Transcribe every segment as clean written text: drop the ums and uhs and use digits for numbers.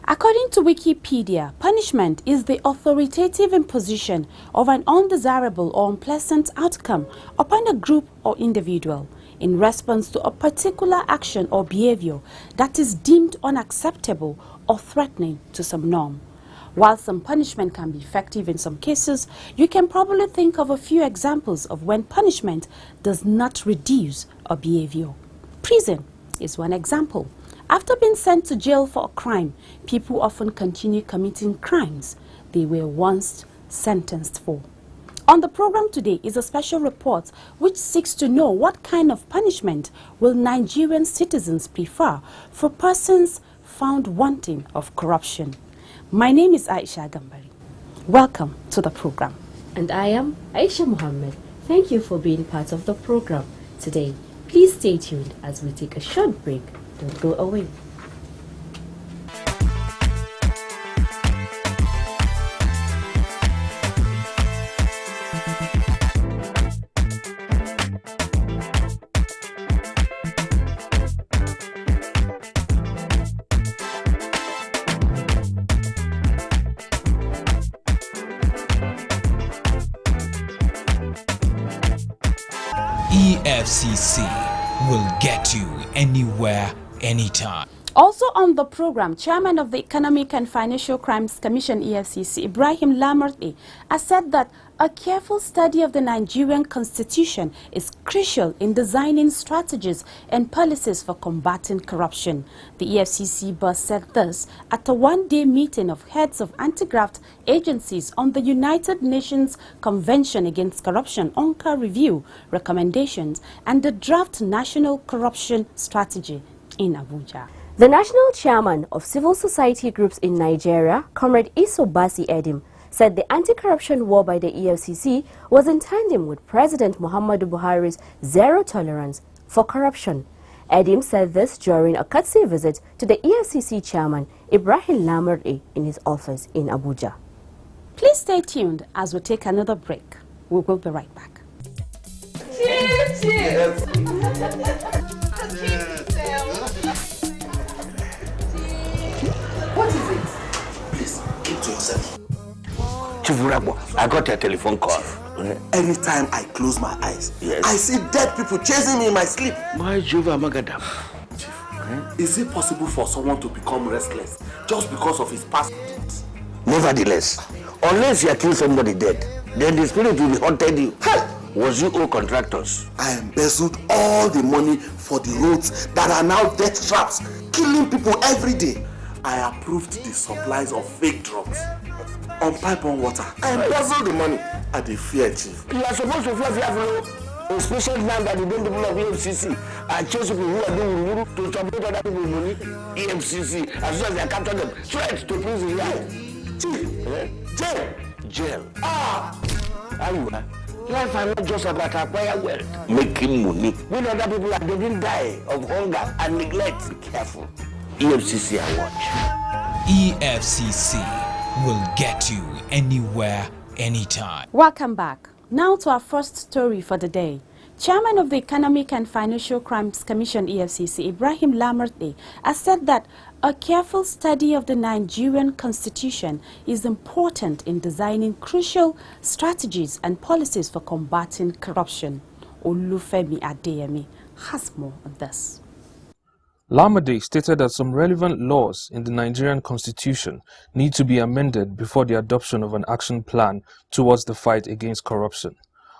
According to Wikipedia, punishment is the authoritative imposition of an undesirable or unpleasant outcome upon a group or individual in response to a particular action or behavior that is deemed unacceptable or threatening to some norm. While some punishment can be effective in some cases, you can probably think of a few examples of when punishment does not reduce a behavior. Prison is one example. After being sent to jail for a crime, people often continue committing crimes they were once sentenced for. On the program today is a special report which seeks to know what kind of punishment will Nigerian citizens prefer for persons found wanting of corruption. My name is Aisha Gambari. Welcome to the program. And I am Aisha Muhammad. Thank you for being part of the program today. Please stay tuned as we take a short break. Don't go away. EFCC will get you anywhere, anytime. Also on the program, Chairman of the Economic and Financial Crimes Commission EFCC, Ibrahim Lamarte, has said that a careful study of the Nigerian Constitution is crucial in designing strategies and policies for combating corruption. The EFCC boss said this at a one-day meeting of heads of anti-graft agencies on the United Nations Convention Against Corruption UNCA review recommendations and the draft National Corruption Strategy in Abuja. The national chairman of civil society groups in Nigeria, Comrade Isobasi Edim, said the anti-corruption war by the EFCC was in tandem with President Muhammadu Buhari's zero tolerance for corruption. Edim said this during a courtesy visit to the EFCC chairman, Ibrahim Lamarte, in his office in Abuja. Please stay tuned as we take another break. We will be right back. Cheers! Cheers! What is it? Please, keep to yourself. Chief Urabo, I got a telephone call. Anytime I close my eyes, yes, I see dead people chasing me in my sleep. My Jehovah Magadam. Chief, is it possible for someone to become restless just because of his past deeds? Nevertheless, unless you kill somebody dead, then the spirit will be haunted you. Hey! Was you all contractors? I embezzled all the money for the roads that are now death traps, killing people every day. I approved the supplies of fake drugs on pipe and water. I embezzled the money. I dey fear, Chief. You are supposed to fear, especially now that the people of EFCC are chasing people who are doing to support other people's money. EFCC, as soon as they capture them, straight to prison. Chief, Jail. Life are not just about acquire wealth, making money. When other people are getting die of hunger and neglect, be careful. EFCC I watch. EFCC will get you anywhere, anytime. Welcome back. Now to our first story for the day. Chairman of the Economic and Financial Crimes Commission EFCC, Ibrahim Lamarte, has said that a careful study of the Nigerian Constitution is important in designing crucial strategies and policies for combating corruption. Olufemi Adeyemi has more on this. Lamade stated that some relevant laws in the Nigerian Constitution need to be amended before the adoption of an action plan towards the fight against corruption.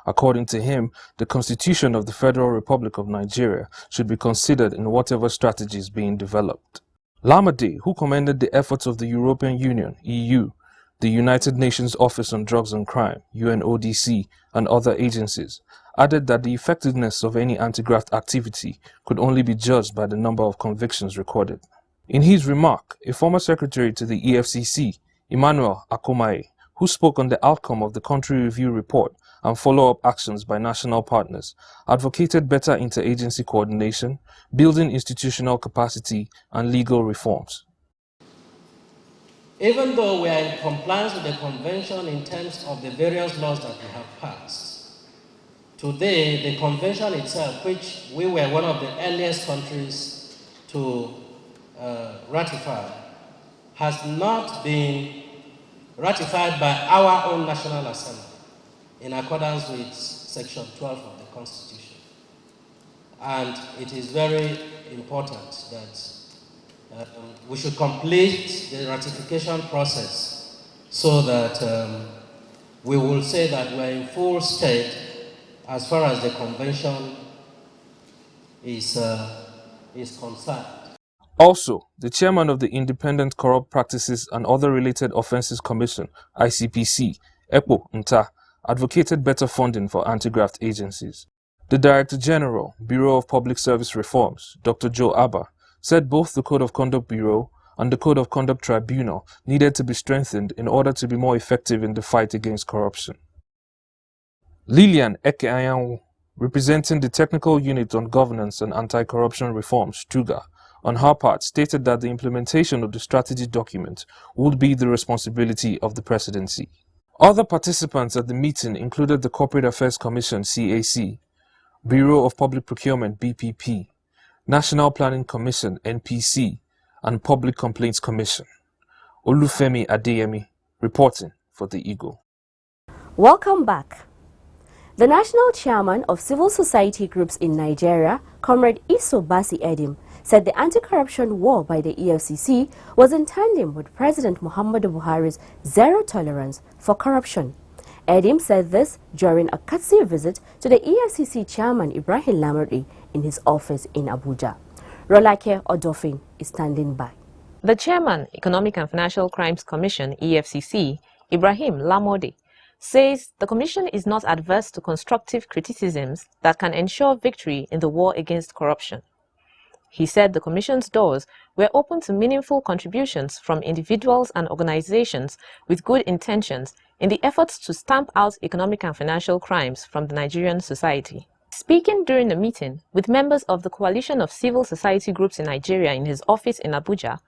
According to him, the Constitution of the Federal Republic of Nigeria should be considered in whatever strategy is being developed. Lamade, who commended the efforts of the European Union, EU, the United Nations Office on Drugs and Crime, UNODC, and other agencies, added that the effectiveness of any anti-graft activity could only be judged by the number of convictions recorded. In his remark, a former secretary to the EFCC, Emmanuel Akomaye, who spoke on the outcome of the country review report and follow-up actions by national partners, advocated better interagency coordination, building institutional capacity, and legal reforms. Even though we are in compliance with the convention in terms of the various laws that we have passed, today the convention itself, which we were one of the earliest countries to ratify, has not been ratified by our own National Assembly in accordance with Section 12 of the Constitution. And it is very important that we should complete the ratification process so that we will say that we are in full state as far as the convention is concerned. Also, the chairman of the Independent Corrupt Practices and Other Related Offences Commission, ICPC, Ekpo Nta, advocated better funding for anti-graft agencies. The Director General, Bureau of Public Service Reforms, Dr. Joe Abba, said both the Code of Conduct Bureau and the Code of Conduct Tribunal needed to be strengthened in order to be more effective in the fight against corruption. Lilian Eke-Ayanwu, representing the Technical Unit on Governance and Anti-Corruption Reforms, TUGA, on her part stated that the implementation of the strategy document would be the responsibility of the presidency. Other participants at the meeting included the Corporate Affairs Commission (CAC), Bureau of Public Procurement (BPP), National Planning Commission (NPC), and Public Complaints Commission. Olufemi Adeyemi, reporting for the Eagle. Welcome back. The national chairman of civil society groups in Nigeria, Comrade Eagle Eps, said the anti-corruption war by the EFCC was in tandem with President Muhammadu Buhari's zero tolerance for corruption. Edim said this during a courtesy visit to the EFCC chairman Ibrahim Lamorde in his office in Abuja. Rolake Odofin is standing by. The chairman, Economic and Financial Crimes Commission, EFCC, Ibrahim Lamorde, says the commission is not adverse to constructive criticisms that can ensure victory in the war against corruption. He said the commission's doors were open to meaningful contributions from individuals and organizations with good intentions in the efforts to stamp out economic and financial crimes from the Nigerian society. Speaking during a meeting with members of the Coalition of Civil Society Groups in Nigeria in his office in Abuja,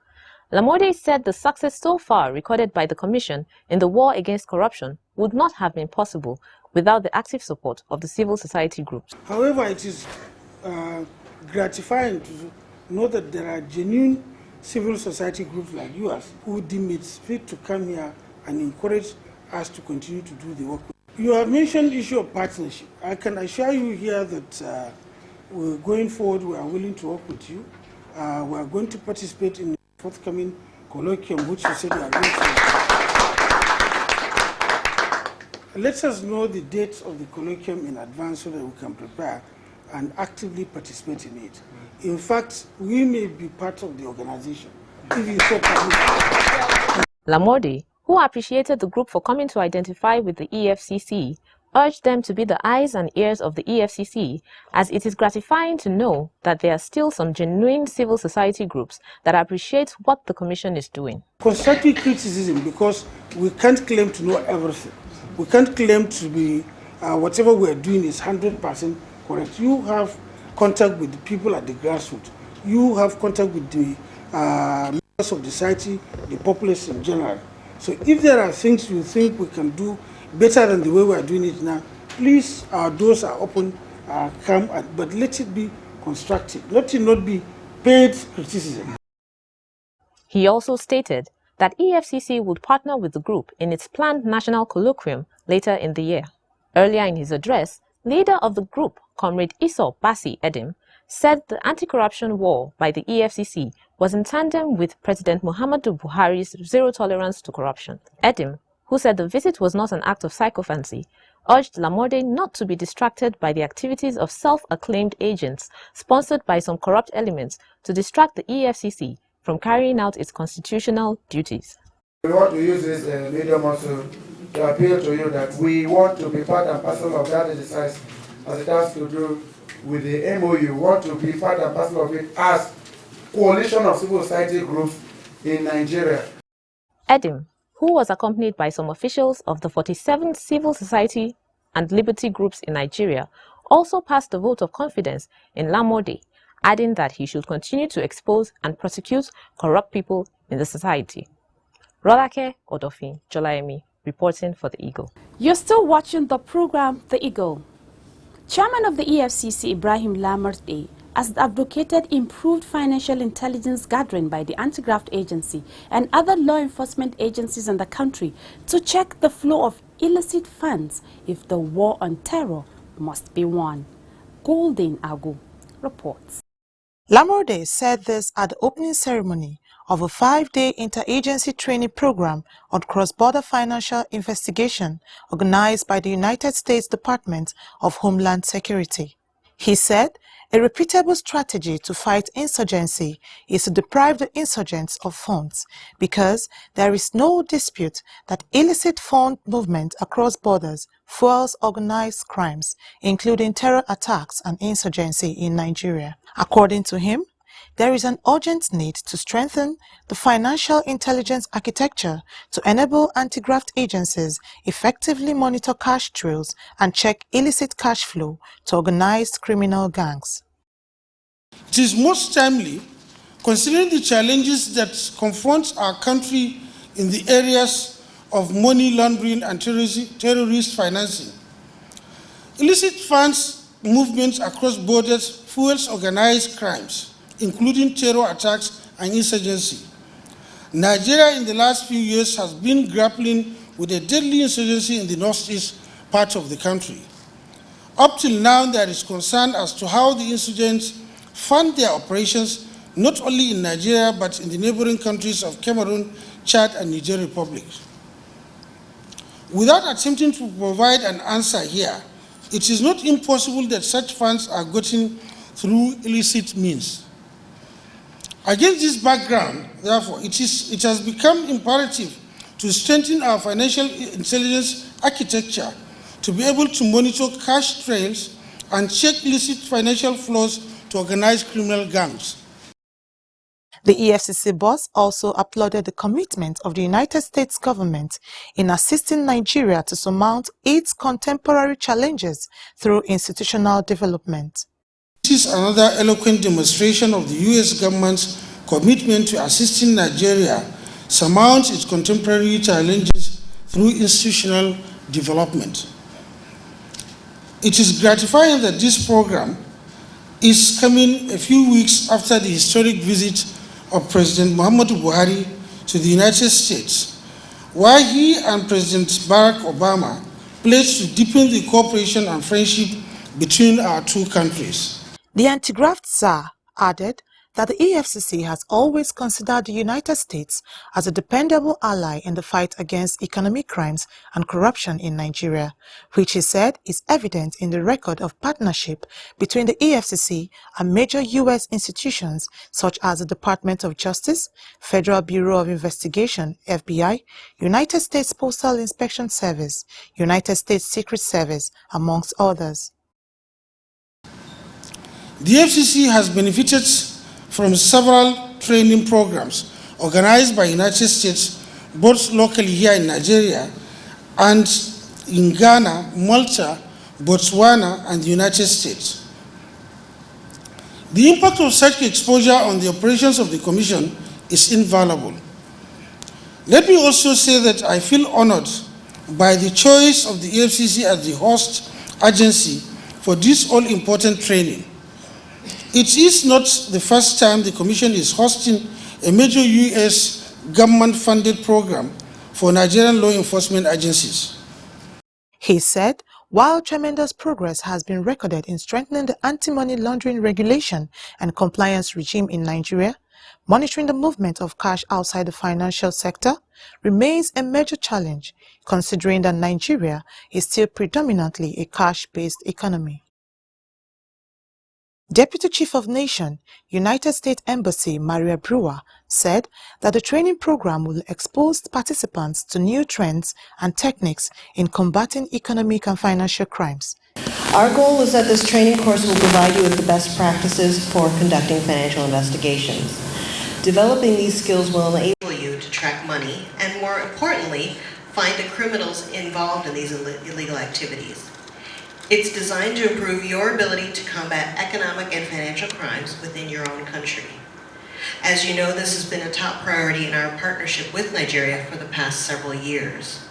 Lamorde said the success so far recorded by the commission in the war against corruption would not have been possible without the active support of the civil society groups. However, it is gratifying to know that there are genuine civil society groups like yours who deem it fit to come here and encourage us to continue to do the work. You have mentioned the issue of partnership. I can assure you here that we're going forward, we are willing to work with you. We are going to participate in the forthcoming colloquium, which you said you are going to. Let us know the dates of the colloquium in advance so that we can prepare and actively participate in it. In fact, we may be part of the organization, if you so permit. Lamorde, who appreciated the group for coming to identify with the EFCC, urged them to be the eyes and ears of the EFCC, as it is gratifying to know that there are still some genuine civil society groups that appreciate what the commission is doing. Constructive criticism, because we can't claim to know everything. We can't claim to be, whatever we're doing is 100% correct. You have contact with the people at the grassroots. You have contact with the members of the society, the populace in general. So if there are things you think we can do better than the way we are doing it now, please, our doors are open, come, but let it be constructive. Let it not be paid criticism. He also stated that EFCC would partner with the group in its planned national colloquium later in the year. Earlier in his address, leader of the group, Comrade Eagle Eps, said the anti-corruption war by the EFCC was in tandem with President Muhammadu Buhari's zero tolerance to corruption. Edim, who said the visit was not an act of sycophancy, urged Lamorde not to be distracted by the activities of self-acclaimed agents sponsored by some corrupt elements to distract the EFCC from carrying out its constitutional duties. We want to use this medium also to appeal to you that we want to be part and parcel of that exercise as it has to do with the MOU. We want to be part and parcel of it as coalition of civil society groups in Nigeria. Edim, who was accompanied by some officials of the 47 civil society and liberty groups in Nigeria, also passed the vote of confidence in Lamode, adding that he should continue to expose and prosecute corrupt people in the society. Rolake Odofin Jolaemi, reporting for the Eagle. You're still watching the program The Eagle. Chairman of the EFCC Ibrahim Lamorde has advocated improved financial intelligence gathering by the anti-graft agency and other law enforcement agencies in the country to check the flow of illicit funds if the war on terror must be won. Golden Agu reports. Lamorde said this at the opening ceremony of a 5-day interagency training program on cross-border financial investigation organized by the United States Department of Homeland Security. He said a repeatable strategy to fight insurgency is to deprive the insurgents of funds because there is no dispute that illicit fund movement across borders fuels organized crimes, including terror attacks and insurgency in Nigeria. According to him, there is an urgent need to strengthen the financial intelligence architecture to enable anti-graft agencies effectively monitor cash trails and check illicit cash flow to organized criminal gangs. It is most timely, considering the challenges that confront our country in the areas of money laundering and terrorist financing. Illicit funds movements across borders fuels organized crimes, including terror attacks and insurgency. Nigeria in the last few years has been grappling with a deadly insurgency in the northeast part of the country. Up till now, there is concern as to how the insurgents fund their operations not only in Nigeria but in the neighboring countries of Cameroon, Chad, and Niger Republic. Without attempting to provide an answer here, it is not impossible that such funds are gotten through illicit means. Against this background, therefore, it has become imperative to strengthen our financial intelligence architecture to be able to monitor cash trails and check illicit financial flows to organized criminal gangs. The EFCC boss also applauded the commitment of the United States government in assisting Nigeria to surmount its contemporary challenges through institutional development. This is another eloquent demonstration of the U.S. government's commitment to assisting Nigeria surmount its contemporary challenges through institutional development. It is gratifying that this program is coming a few weeks after the historic visit of President Muhammadu Buhari to the United States, where he and President Barack Obama pledged to deepen the cooperation and friendship between our two countries. The anti-graft czar added that the EFCC has always considered the United States as a dependable ally in the fight against economic crimes and corruption in Nigeria, which he said is evident in the record of partnership between the EFCC and major U.S. institutions such as the Department of Justice, Federal Bureau of Investigation, FBI, United States Postal Inspection Service, United States Secret Service, amongst others. The FCC has benefited from several training programs organized by the United States, both locally here in Nigeria and in Ghana, Malta, Botswana, and the United States. The impact of such exposure on the operations of the Commission is invaluable. Let me also say that I feel honored by the choice of the EFCC as the host agency for this all-important training. It is not the first time the Commission is hosting a major U.S. government-funded program for Nigerian law enforcement agencies. He said, while tremendous progress has been recorded in strengthening the anti-money laundering regulation and compliance regime in Nigeria, monitoring the movement of cash outside the financial sector remains a major challenge, considering that Nigeria is still predominantly a cash-based economy. Deputy Chief of Nation, United States Embassy Maria Brewer, said that the training program will expose participants to new trends and techniques in combating economic and financial crimes. Our goal is that this training course will provide you with the best practices for conducting financial investigations. Developing these skills will enable you to track money and, more importantly, find the criminals involved in these illegal activities. It's designed to improve your ability to combat economic and financial crimes within your own country. As you know, this has been a top priority in our partnership with Nigeria for the past several years.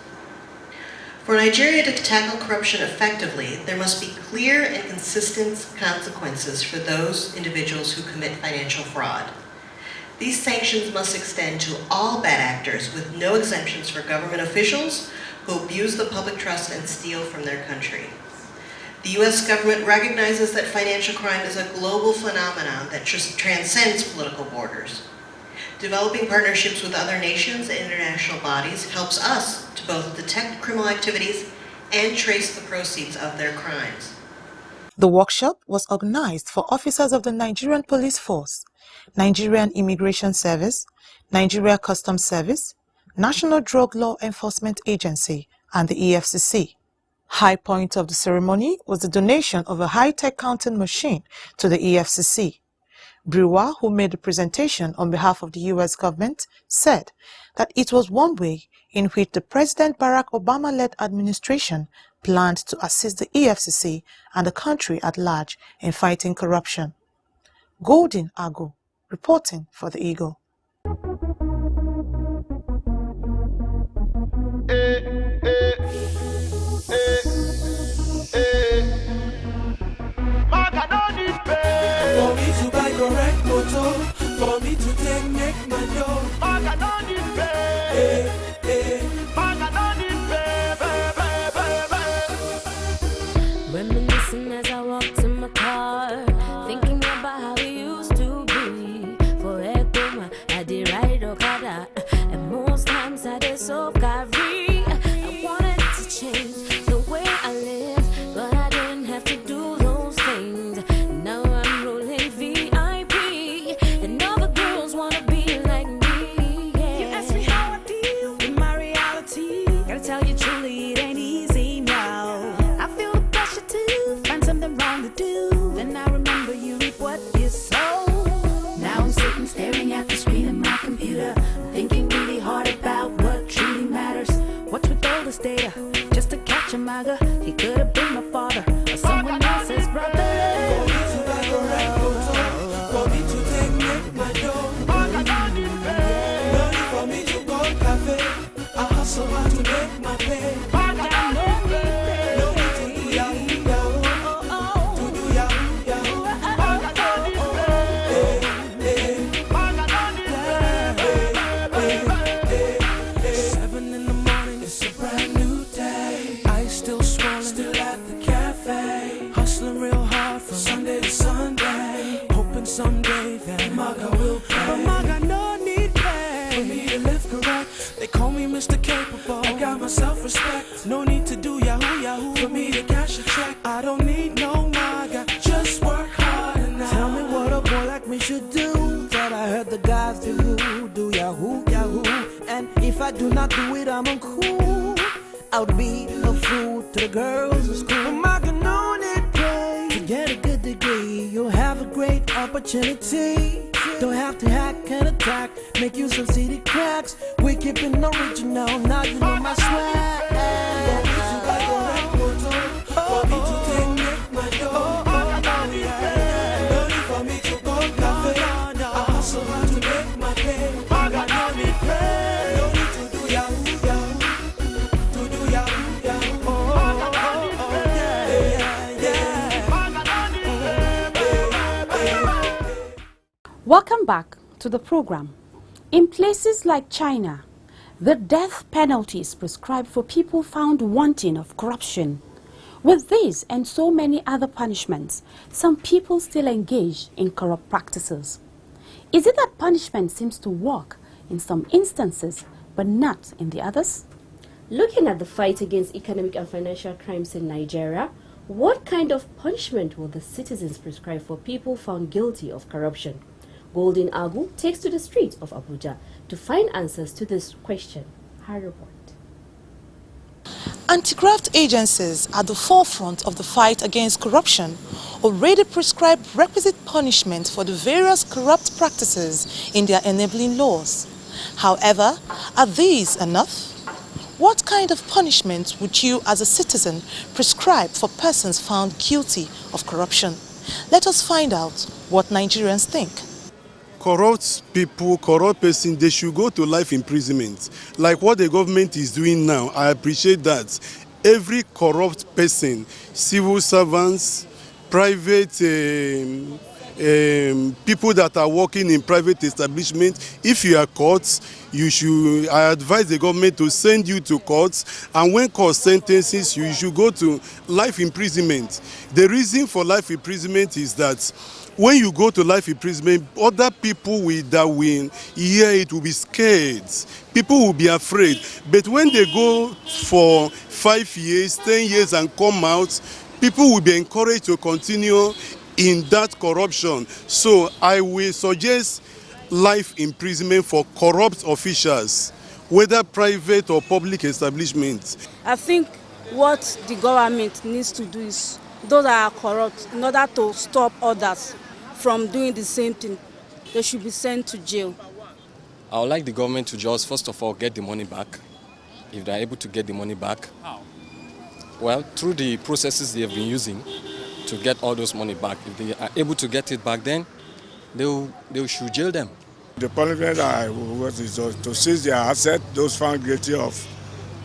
For Nigeria to tackle corruption effectively, there must be clear and consistent consequences for those individuals who commit financial fraud. These sanctions must extend to all bad actors, with no exemptions for government officials who abuse the public trust and steal from their country. The U.S. government recognizes that financial crime is a global phenomenon that transcends political borders. Developing partnerships with other nations and international bodies helps us to both detect criminal activities and trace the proceeds of their crimes. The workshop was organized for officers of the Nigerian Police Force, Nigerian Immigration Service, Nigeria Customs Service, National Drug Law Enforcement Agency, and the EFCC. High point of the ceremony was the donation of a high-tech counting machine to the EFCC. Brewer, who made the presentation on behalf of the U.S. government, said that it was one way in which the President Barack Obama-led administration planned to assist the EFCC and the country at large in fighting corruption. Golden Ago, reporting for the Eagle. For me to buy correct motor, for me to take make my dough, I don't need pay. I don't need pay. Reminiscing as I walk to my car, thinking about how we used to be. For Ekuma, I did ride Okada, and most times I did so carry. I wanted to change the way I live, but I didn't have to do those things. Now I'm rolling VIP, and all the girls wanna be like me. Yeah. You ask me how I deal with my reality. Gotta tell you truly, it ain't easy now. I feel the pressure to find something wrong to do. Then I remember you reap what you sow. Now I'm sitting staring at the screen of my computer, thinking really hard about what truly matters. What's with all this data? Just to catch a maga. He could have been my father or someone else's brother. For me to take make my dough, I don't need pay. No need for me to go cafe. I hustle hard to make my pay. I got no pay. No need to do yahoo yahoo. To do yahoo yahoo. I got no need pay. 7 in the morning, it's a brand new day. I still swollen, still at the cafe. Hustling real hard from Sunday to Sunday. Hoping someday that Maga will pay. But Maga no need pay. For me to live correct, they call me Mr. Capable. I got my self-respect. No need to do yahoo yahoo. For me to cash a check, I don't need no Maga. Just work hard and Tell me what a boy like me should do. That I heard the guys do yahoo yahoo. And if I do not do it, I'm uncool. I'll be a fool to the girls in school. Maga no need pay. To get a good degree, you'll have a great opportunity. Don't have to hack and attack, make use of CD cracks. We keep it original, now you know my swag. For me to take make my dough, I don't need pay. No need for me to go cafe. I hustle hard to make my pay. I got no need pay. No need to do yahoo yahoo. To do yahoo yahoo. I got no need pay. Welcome back to the program. In places like China, the death penalty is prescribed for people found wanting of corruption. With this and so many other punishments, some people still engage in corrupt practices. Is it that punishment seems to work in some instances, but not in the others? Looking at the fight against economic and financial crimes in Nigeria, What kind of punishment will the citizens prescribe for people found guilty of corruption? Golden Agu takes to the streets of Abuja to find answers to this question. Her report. Anti-graft agencies at the forefront of the fight against corruption already prescribe requisite punishment for the various corrupt practices in their enabling laws. However, are these enough? What kind of punishment would you as a citizen prescribe for persons found guilty of corruption? Let us find out what Nigerians think. Corrupt people, corrupt person, they should go to life imprisonment. Like what the government is doing now, I appreciate that. Every corrupt person, civil servants, private people that are working in private establishment, if you are caught, I advise the government to send you to courts, and when court sentences you, you should go to life imprisonment. The reason for life imprisonment is that when you go to life imprisonment, other people that will hear it will be scared. People will be afraid. But when they go for 5 years, 10 years and come out, people will be encouraged to continue in that corruption. So I will suggest life imprisonment for corrupt officials, whether private or public establishments. I think what the government needs to do is those that are corrupt, in order to stop others from doing the same thing, they should be sent to jail. I would like the government to just, first of all, get the money back, if they are able to get the money back. How? Well, through the processes they have been using to get all those money back. If they are able to get it back, then they should jail them. The punishment I was is to seize their assets. Those found guilty of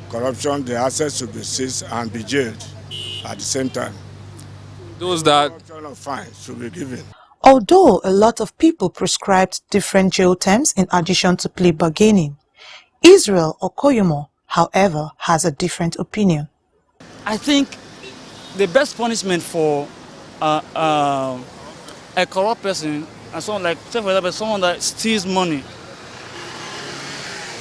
corruption, the assets should be seized and be jailed at the same time. Those that corruption of fine should be given. Although a lot of people prescribed different jail terms in addition to plea bargaining, Israel Okoyomo, however, has a different opinion. I think the best punishment for a corrupt person, and someone like, say for example, someone that steals money,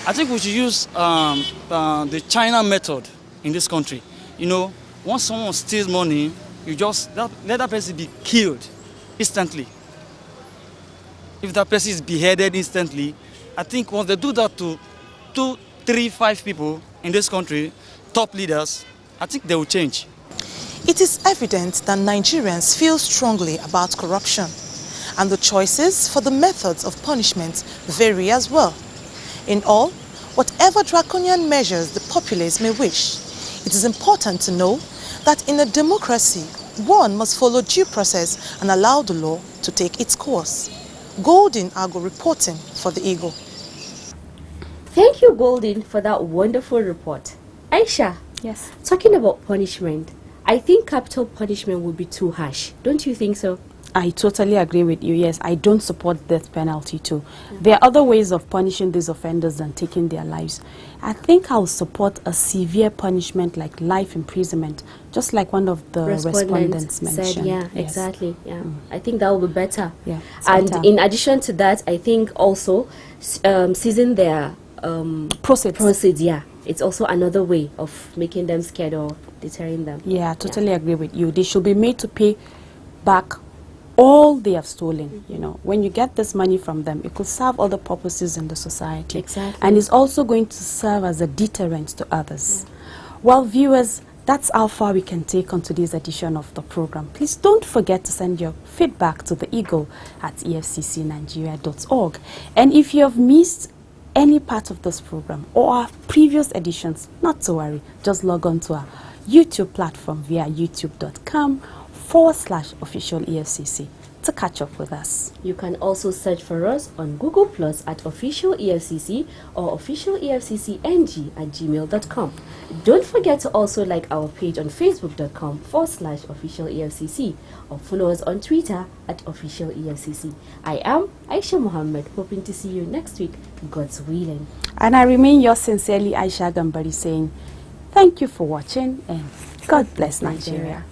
I think we should use the China method in this country. You know, once someone steals money, you just let that person be killed instantly. If that person is beheaded instantly, I think once they do that to 2, 3, 5 people in this country, top leaders, I think they will change. It is evident that Nigerians feel strongly about corruption, and the choices for the methods of punishment vary as well. In all, whatever draconian measures the populace may wish, it is important to know that in a democracy, one must follow due process and allow the law to take its course. Golden Agu reporting for the Eagle. Thank you, Golden, for that wonderful report. Aisha, yes. Talking about punishment, I think capital punishment would be too harsh. Don't you think so? I totally agree with you. Yes, I don't support death penalty too. There are other ways of punishing these offenders than taking their lives. I think I'll support a severe punishment like life imprisonment, just like one of the respondents mentioned. Said, yeah, yes. Exactly. Yeah, I think that will be better. Yeah, and in addition to that, I think also seizing their proceeds. Yeah, it's also another way of making them scared or deterring them. Yeah, I totally agree with you. They should be made to pay back all they have stolen. You know, when you get this money from them, it could serve other purposes in the society. Exactly. And it's also going to serve as a deterrent to others. Well, viewers, that's how far we can take on today's edition of the program. Please don't forget to send your feedback to the Eagle at EFCCnigeria.org. And if you have missed any part of this program or our previous editions, not to worry, just log on to our YouTube platform via youtube.com/official EFCC to catch up with us. You can also search for us on Google Plus at official EFCC or official EFCCNG@gmail.com. Don't forget to also like our page on facebook.com/official EFCC or follow us on Twitter at official EFCC. I am Aisha Muhammad, hoping to see you next week, God's willing. And I remain yours sincerely, Aisha Gambari, saying thank you for watching and God bless Nigeria.